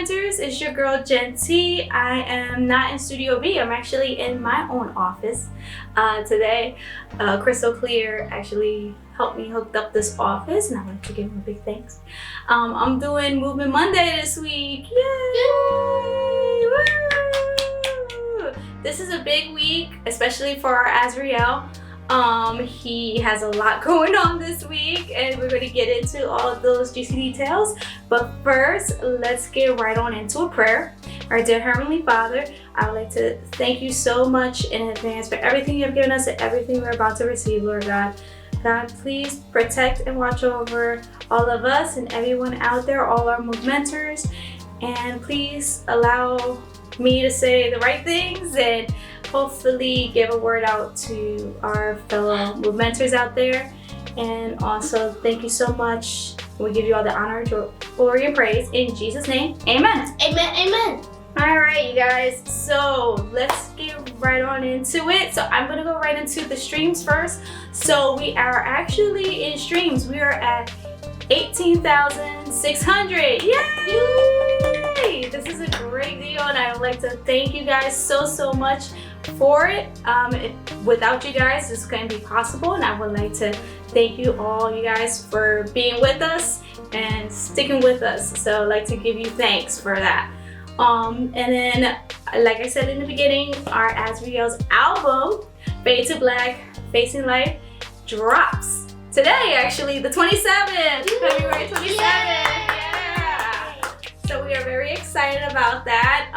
Muvminters, it's your girl Jen T. I am not in Studio B, I'm actually in my own office today. Crystal Clear actually helped me hook up this office, and I want to give him a big thanks. I'm doing Movement Monday this week. Yay! Woo! This is a big week, especially for our Azarael. He has a lot going on this week, and we're going to get into all of those juicy details. But first, let's get right on into a prayer. Our dear Heavenly Father, I would like to thank you so much in advance for everything you've given us and everything we're about to receive, Lord God. God, please protect and watch over all of us and everyone out there, all our Muvminters, and please allow me to say the right things and hopefully give a word out to our fellow Muvminters out there. And also, thank you so much. We give you all the honor, glory, and praise in Jesus' name. Amen. Amen. Amen. All right, you guys. So let's get right on into it. So I'm gonna go right into the streams first. So we are actually in streams. We are at 18,600. Yay! This is a great deal, and I would like to thank you guys so much for it. Without you guys, this couldn't be possible, and I would like to thank you all, you guys, for being with us and sticking with us. So I'd like to give you thanks for that. And then, like I said in the beginning, our Azarael's album, Fade to Black, Facing Life, drops today, actually, the 27th, February 27th. Yeah. So we are very excited about that.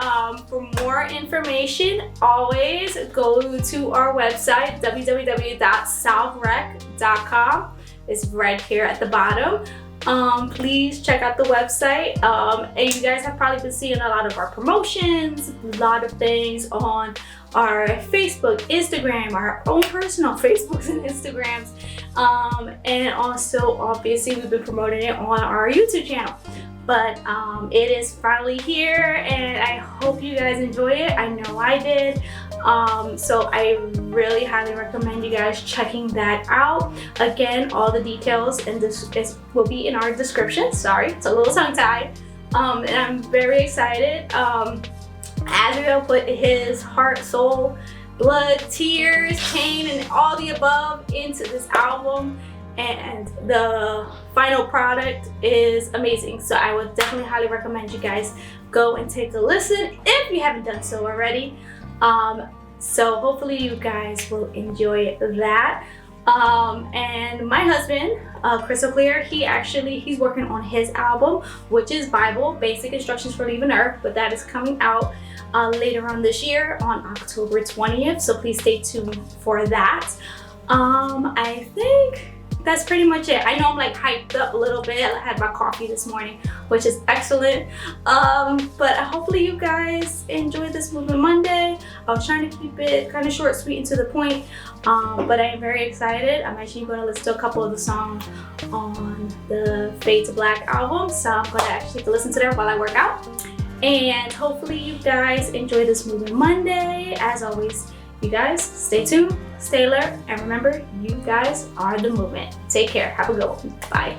For more information, always go to our website, www.SalvWreck.com. It's right here at the bottom. Please check out the website. And you guys have probably been seeing a lot of our promotions, a lot of things on our Facebook, Instagram, our own personal Facebooks and Instagrams. And also, obviously, we've been promoting it on our YouTube channel. But it is finally here, and I hope you guys enjoy it. I know I did. So I really highly recommend you guys checking that out. Again, all the details and this will be in our description. Sorry, it's a little tongue-tied. And I'm very excited. Azarael put his heart, soul, blood, tears, pain, and all the above into this album. And the final product is amazing. So I would definitely highly recommend you guys go and take a listen if you haven't done so already. So hopefully you guys will enjoy that. And my husband, Crystal Clear, he's working on his album, which is Bible, Basic Instructions for Leaving Earth, but that is coming out later on this year on October 20th. So please stay tuned for that. I think that's pretty much it. I know I'm like hyped up a little bit. I had my coffee this morning, which is excellent. But hopefully you guys enjoyed this Movement Monday. I was trying to keep it kind of short, sweet, and to the point. But I am very excited. I'm actually going to listen to a couple of the songs on the Fade to Black album. So I'm going to actually listen to them while I work out. And hopefully you guys enjoy this Movement Monday. As always, you guys stay tuned, stay alert, and remember, you guys are the movement. Take care. Have a good one. Bye.